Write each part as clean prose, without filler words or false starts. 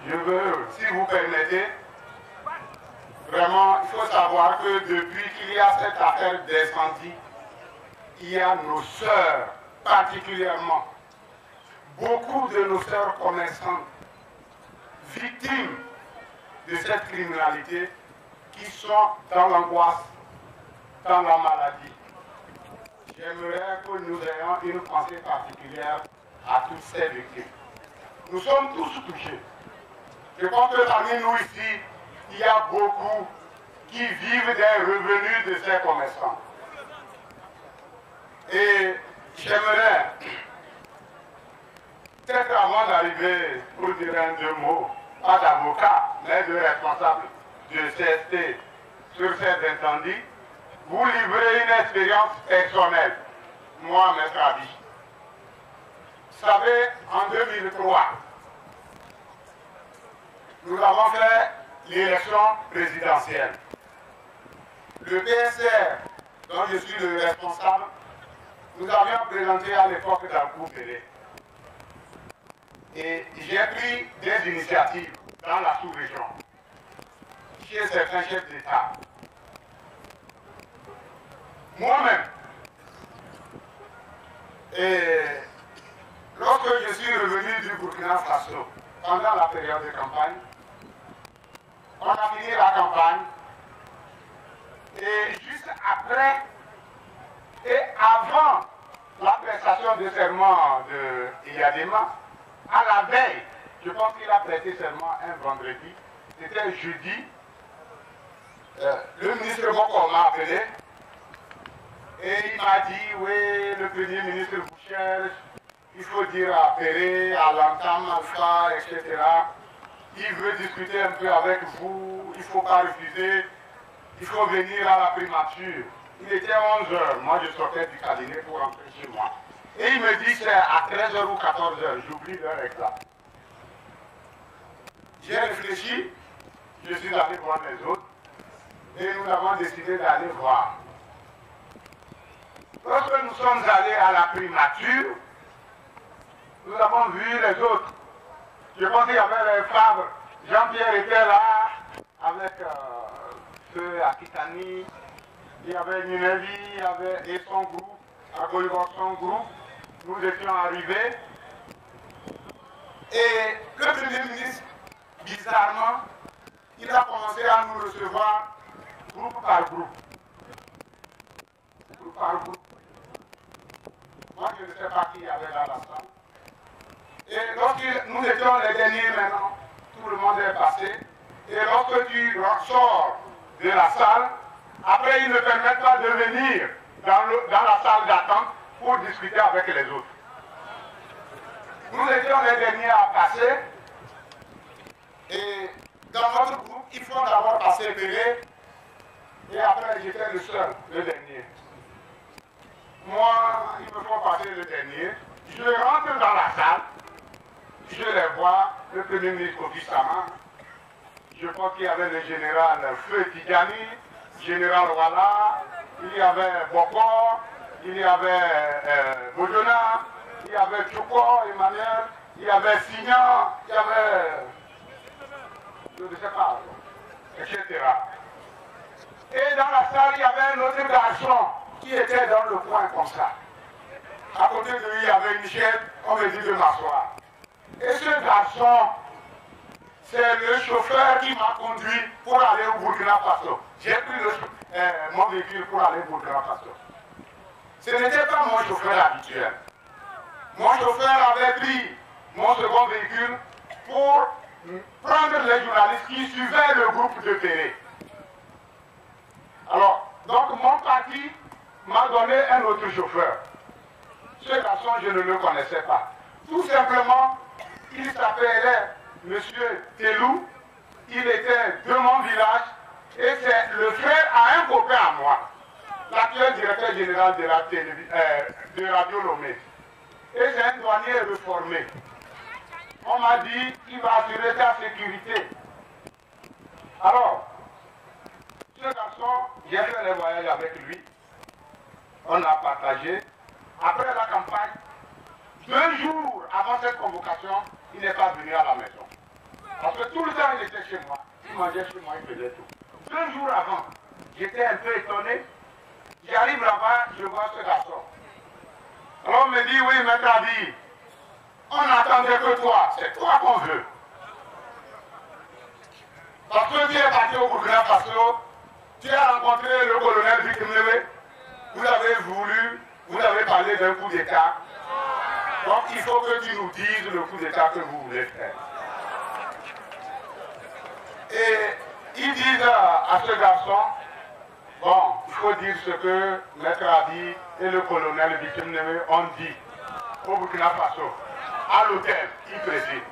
Je veux, si vous permettez, vraiment, il faut savoir que depuis qu'il y a cette affaire d'incendie, il y a nos sœurs, particulièrement, beaucoup de nos sœurs commerçantes, victimes de cette criminalité, qui sont dans l'angoisse, dans la maladie. J'aimerais que nous ayons une pensée particulière à toutes ces victimes. Nous sommes tous touchés. Je pense que parmi nous ici, il y a beaucoup qui vivent des revenus de ces commerçants. Et j'aimerais, peut-être avant d'arriver pour dire deux mots, pas d'avocat, mais de responsable de CST sur cet incendie, vous livrer une expérience personnelle, moi, maître Abi. Vous savez, en 2003, nous avons fait l'élection présidentielle. Le PSR, dont je suis le responsable, nous avions présenté à l'époque d'Alcou Pelé. Et j'ai pris des initiatives dans la sous-région, chez certains chefs d'État. Moi-même, et lorsque je suis revenu du Burkina Faso, pendant la période de campagne, on a fini la campagne, et juste après et avant la prestation de serment de Iyadema, à la veille, je pense qu'il a prêté serment un vendredi, c'était jeudi, le ministre Boko m'a appelé et il m'a dit, oui, le premier ministre Boucher, il faut dire à Péré, à l'entame, Alpha, etc. Il veut discuter un peu avec vous, il ne faut pas refuser, il faut venir à la primature. Il était 11h, moi je sortais du cabinet pour rentrer chez moi. Et il me dit c'est à 13h ou 14h, j'oublie l'heure exacte. J'ai réfléchi, je suis allé voir les autres, et nous avons décidé d'aller voir. Lorsque nous sommes allés à la primature, nous avons vu les autres. Je pense qu'il y avait les Favre. Jean-Pierre était là, avec ceux Akitani, il y avait Ninevi, il y avait et son groupe, Agoïvor son groupe. Nous étions arrivés. Et le Premier ministre, bizarrement, il a commencé à nous recevoir groupe par groupe. Groupe par groupe. Moi, je ne sais pas qui y avait dans la salle. Et lorsque nous étions les derniers maintenant, tout le monde est passé. Et lorsque tu sors de la salle, après ils ne permettent pas de venir dans la salle d'attente pour discuter avec les autres. Nous étions les derniers à passer. Et dans notre groupe, il faut d'abord passer Pélé. Et après, j'étais le seul, le dernier. Moi, il me faut passer le dernier. Je rentre dans la salle. Je les vois, le Premier ministre Kofi Sama. Je pense qu'il y avait le général Feu Tidjani, général Wala, il y avait Bokor, il y avait Bojona, il y avait Chouko, Emmanuel, il y avait Signan, il y avait, je ne sais pas, etc. Et dans la salle, il y avait un autre garçon qui était dans le coin comme ça. À côté de lui, il y avait une chaise, on me dit de m'asseoir. Et ce garçon, c'est le chauffeur qui m'a conduit pour aller au Burkina Faso. J'ai pris mon véhicule pour aller au Burkina Faso. Ce n'était pas mon chauffeur habituel. Mon chauffeur avait pris mon second véhicule pour prendre les journalistes qui suivaient le groupe de télé. Alors, donc mon parti m'a donné un autre chauffeur. Ce garçon, je ne le connaissais pas. Tout simplement, il s'appelait M. Telou, il était de mon village et c'est le frère à un copain à moi, l'actuel directeur général de Radio Lomé. Et c'est un douanier réformé. On m'a dit qu'il va assurer sa sécurité. Alors, ce garçon, j'ai fait les voyages avec lui, on a partagé. Après la campagne, 2 jours avant cette convocation, il n'est pas venu à la maison. Parce que tout le temps, il était chez moi. Il mangeait chez moi, il faisait tout. 2 jours avant, j'étais un peu étonné. J'arrive là-bas, je vois ce garçon. Alors on me dit, oui, maître Abi, on n'attendait que toi. C'est toi qu'on veut. Parce que tu es parti au Burkina Faso, tu as rencontré le colonel Victor. Vous avez parlé d'un coup d'État. Donc il faut que tu nous dises le coup d'État que vous voulez faire. Et ils disent à ce garçon, bon, il faut dire ce que Maître Abi et le colonel Victor ont dit au Burkina Faso, à l'hôtel, il préside.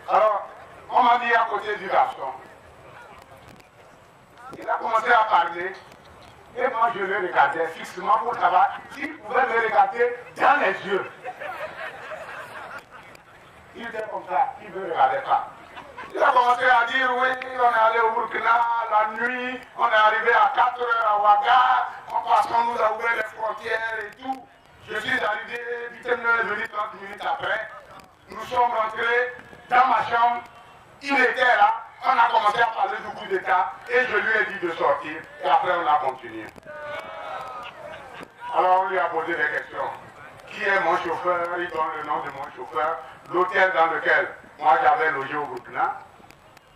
Alors, on m'a dit à côté du garçon. Il a commencé à parler. Et moi, je le regardais fixement pour savoir s'il pouvait me regarder dans les yeux. Il était comme ça, il ne me regardait pas. Il a commencé à dire, oui, on est allé au Burkina la nuit, on est arrivé à 4 heures à Ouaga, en passant, nous a ouvert les frontières et tout. Je suis arrivé, vite, est venu 30 minutes après. Nous sommes rentrés dans ma chambre, il était là, on a commencé à parler du coup d'État et je lui ai dit de sortir et après on a continué. Alors on lui a posé des questions. Qui est mon chauffeur? Il donne le nom de mon chauffeur, l'hôtel dans lequel moi j'avais logé au Burkina,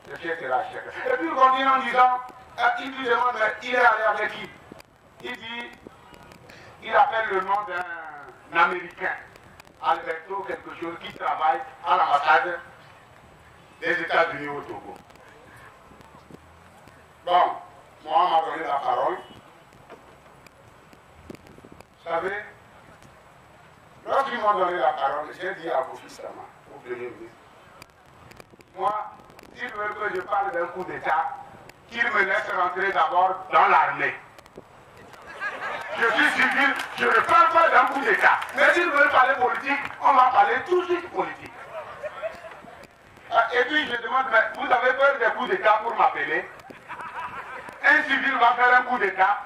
etc. Et puis il continue en disant, il lui demande, mais il est allé avec qui? Il dit, il appelle le nom d'un Américain, Alberto quelque chose, qui travaille à l'ambassade des États-Unis au Togo. Bon, moi on m'a donné la parole. Vous savez, lorsqu'ils m'ont donné la parole, j'ai dit à Kofi Sama, au Premier ministre, moi, s'ils veulent que je parle d'un coup d'État, qu'ils me laissent rentrer d'abord dans l'armée. Je suis civil, je ne parle pas d'un coup d'État. Mais s'ils veulent parler politique, on va parler tout de suite politique. Et puis je demande, mais vous avez peur des coups d'État pour m'appeler? Un civil va faire un coup d'État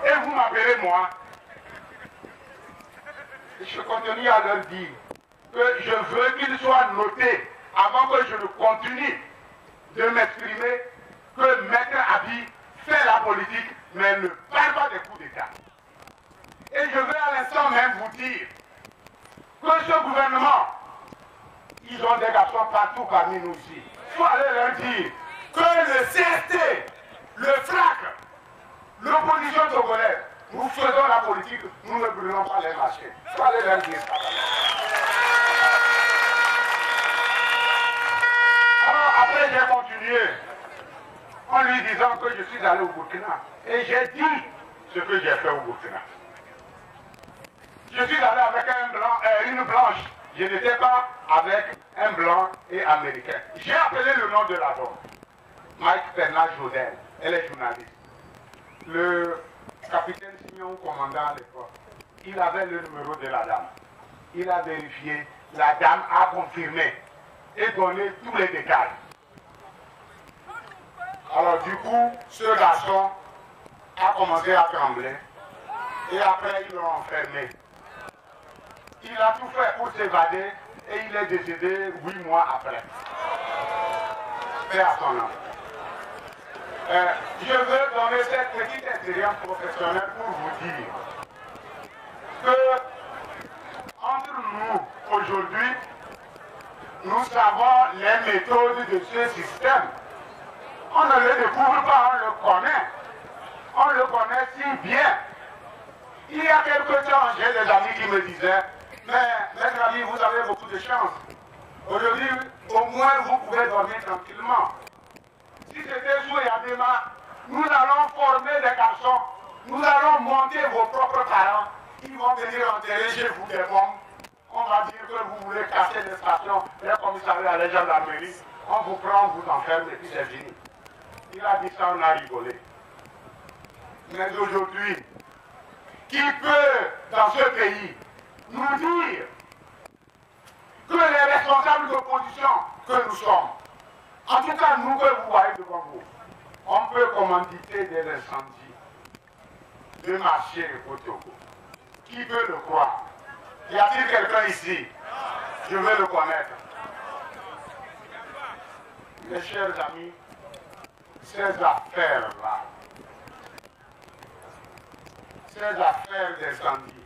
et vous m'appelez moi. Je continue à leur dire que je veux qu'il soit noté avant que je ne continue de m'exprimer que Maître Abi fait la politique mais ne parle pas des coups d'État. Et je veux à l'instant même vous dire que ce gouvernement, ils ont des garçons partout parmi nous ici. Il faut aller leur dire que le CST, le FRAC, l'opposition togolaise, nous faisons la politique, nous ne brûlons pas les marchés. Il faut aller leur dire ça. Alors après j'ai continué en lui disant que je suis allé au Burkina. Et j'ai dit ce que j'ai fait au Burkina. Je suis allé avec une blanche. Je n'étais pas avec un blanc et américain. J'ai appelé le nom de la dame. Mike Bernard Jodel. Elle est journaliste. Le capitaine Signon, commandant à l'époque, il avait le numéro de la dame. Il a vérifié. La dame a confirmé et donné tous les détails. Alors du coup, ce garçon a commencé à trembler. Et après, ils l'ont enfermé. Il a tout fait pour s'évader et il est décédé 8 mois après. Paix à son âme. Je veux donner cette petite expérience professionnelle pour vous dire que entre nous, aujourd'hui, nous savons les méthodes de ce système. On ne le découvre pas, on le connaît. On le connaît si bien. Il y a quelque temps, j'ai des amis qui me disaient, mais maître ami, vous avez beaucoup de chance. Aujourd'hui, au moins, vous pouvez dormir tranquillement. Si c'était sous Yadema, nous allons former des garçons, nous allons monter vos propres parents. Ils vont venir enterrer chez vous des bombes. On va dire que vous voulez casser les stations, les commissariats, les gendarmeries. On vous prend, on vous enferme et puis c'est fini. Il a dit ça, on a rigolé. Mais aujourd'hui, qui peut, dans ce pays, nous dire que les responsables d'opposition que nous sommes, en tout cas nous que vous voyez devant vous, on peut commanditer des incendies, de marcher au Togo. Qui peut le croire? Y a-t-il quelqu'un ici? Je veux le connaître. Mes chers amis, ces affaires-là, ces affaires d'incendie,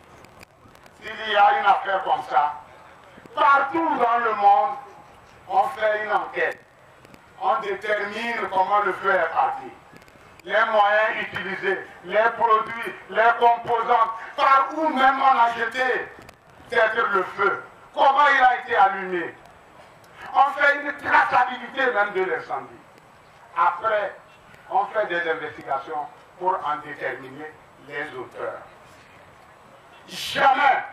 s'il y a une affaire comme ça, partout dans le monde, on fait une enquête. On détermine comment le feu est parti. Les moyens utilisés, les produits, les composantes, par où même on a jeté peut-être le feu, comment il a été allumé. On fait une traçabilité même de l'incendie. Après, on fait des investigations pour en déterminer les auteurs. Jamais,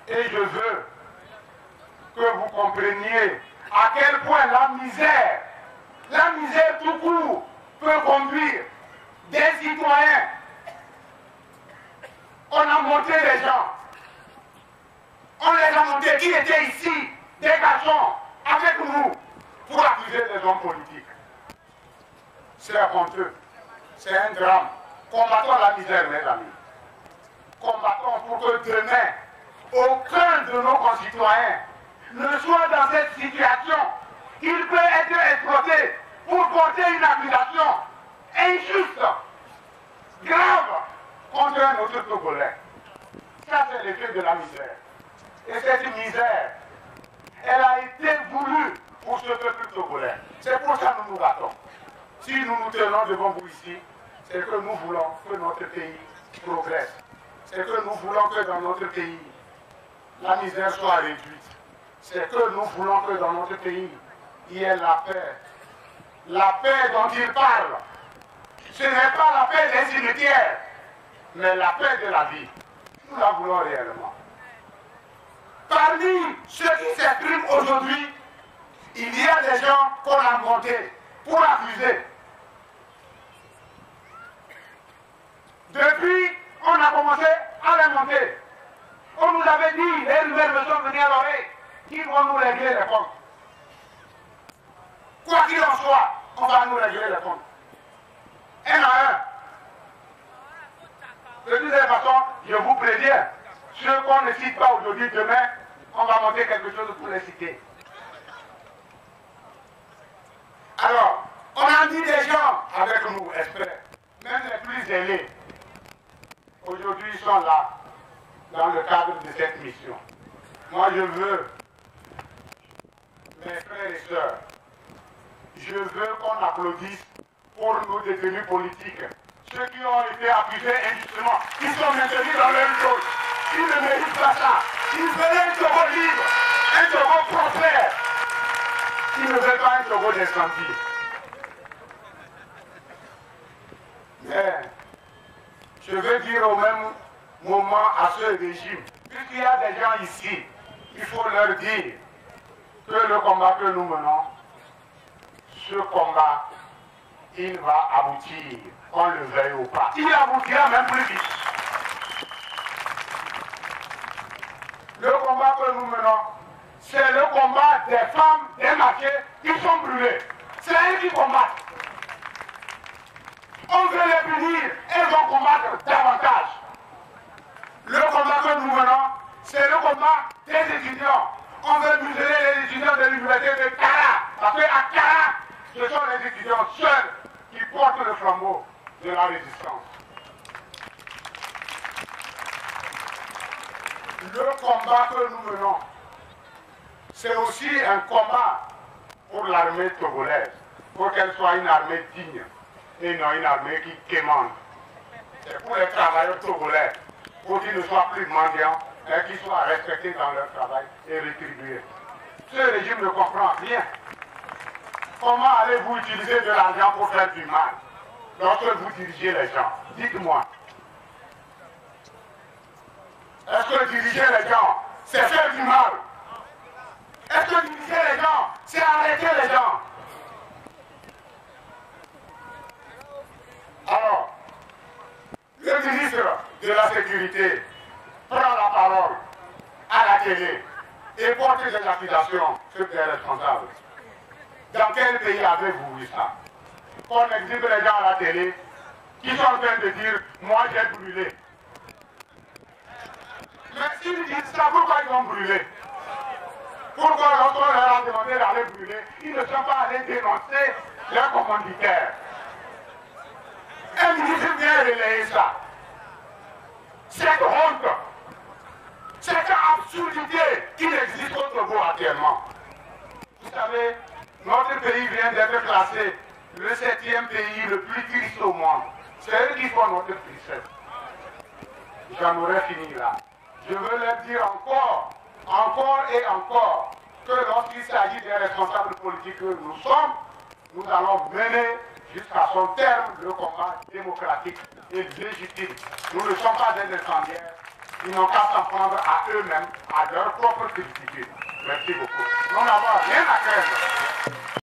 et je veux que vous compreniez à quel point la misère tout court, peut conduire des citoyens. On a monté les gens. On les a montés qui étaient ici, des garçons, avec nous, pour accuser des hommes politiques. C'est honteux. C'est un drame. Combattons la misère, mes amis. Combattons pour que demain, aucun de nos concitoyens ne soit dans cette situation. Il peut être exploité pour porter une accusation injuste, grave, contre un autre Togolais. Ça, c'est l'effet de la misère. Et cette misère, elle a été voulue pour ce peuple togolais. C'est pour ça que nous nous battons. Si nous nous tenons devant vous ici, c'est que nous voulons que notre pays progresse. C'est que nous voulons que dans notre pays, la misère soit réduite. C'est que nous voulons que dans notre pays, il y ait la paix. La paix dont il parle, ce n'est pas la paix des cimetières, mais la paix de la vie. Nous la voulons réellement. Parmi ceux qui s'expriment aujourd'hui, il y a des gens qu'on a montés pour accuser. Depuis, on a commencé à les monter. On nous avait dit, les nouvelles me sont venues à l'oreille, qu'ils vont nous régler les comptes. Quoi qu'il en soit, on va nous régler les comptes. Un à un. De toute façon, je vous préviens, ceux qu'on ne cite pas aujourd'hui, demain, on va monter quelque chose pour les citer. Alors, on a mis des gens avec nous, exprès, même les plus ailés. Aujourd'hui, ils sont là, dans le cadre de cette mission. Moi, je veux, mes frères et sœurs, je veux qu'on applaudisse pour nos détenus politiques. Ceux qui ont été accusés injustement, qui sont maintenus dans leur chose. Ils ne méritent pas ça. Ils veulent un Togo libre, un Togo prospère. Ils ne veulent pas un Togo d'incendie. Mais je veux dire au même moment à ce régime, puisqu'il y a des gens ici, il faut leur dire que le combat que nous menons, ce combat, il va aboutir, qu'on le veuille ou pas. Il aboutira même plus vite. Le combat que nous menons, c'est le combat des femmes, des marchés qui sont brûlés. C'est elles qui combattent. On veut les punir, elles vont combattre davantage. Le combat que nous menons, c'est le combat des étudiants. On veut museler les étudiants de l'université de Kara. Parce qu'à Kara, ce sont les étudiants seuls qui portent le flambeau de la résistance. Le combat que nous menons, c'est aussi un combat pour l'armée togolaise, pour qu'elle soit une armée digne et non une armée qui quémande. C'est pour les travailleurs togolais, pour qu'ils ne soient plus mendiants, mais qu'ils soient respectés dans leur travail et rétribués. Ce régime ne comprend rien. Comment allez-vous utiliser de l'argent pour faire du mal lorsque vous dirigez les gens? Dites-moi. Est-ce que diriger les gens, c'est faire du mal? Est-ce que diriger les gens, c'est arrêter les gens? Alors, le ministre de la Sécurité prend la parole à la télé et porte des accusations sur des responsables. Dans quel pays avez-vous vu ça? On exhibe les gens à la télé qui sont en train de dire « moi j'ai brûlé ». Mais s'ils disent ça, pourquoi ils ont brûlé? Pourquoi lorsqu'on leur leur demandé d'aller brûler, ils ne sont pas allés dénoncer leurs commanditaires. Un ministre vient relayer ça. Cette honte, cette absurdité qui existe au Togo actuellement. Vous savez, notre pays vient d'être classé le 7e pays le plus triste au monde. C'est eux qui font notre tristesse. J'en aurais fini là. Je veux leur dire encore et encore, que lorsqu'il s'agit des responsables politiques que nous sommes, nous allons mener jusqu'à son terme le combat démocratique et légitime. Nous ne sommes pas des incendiaires. Ils n'ont qu'à s'en prendre à eux-mêmes, à leur propre critique. Merci beaucoup. Nous n'avons rien à craindre.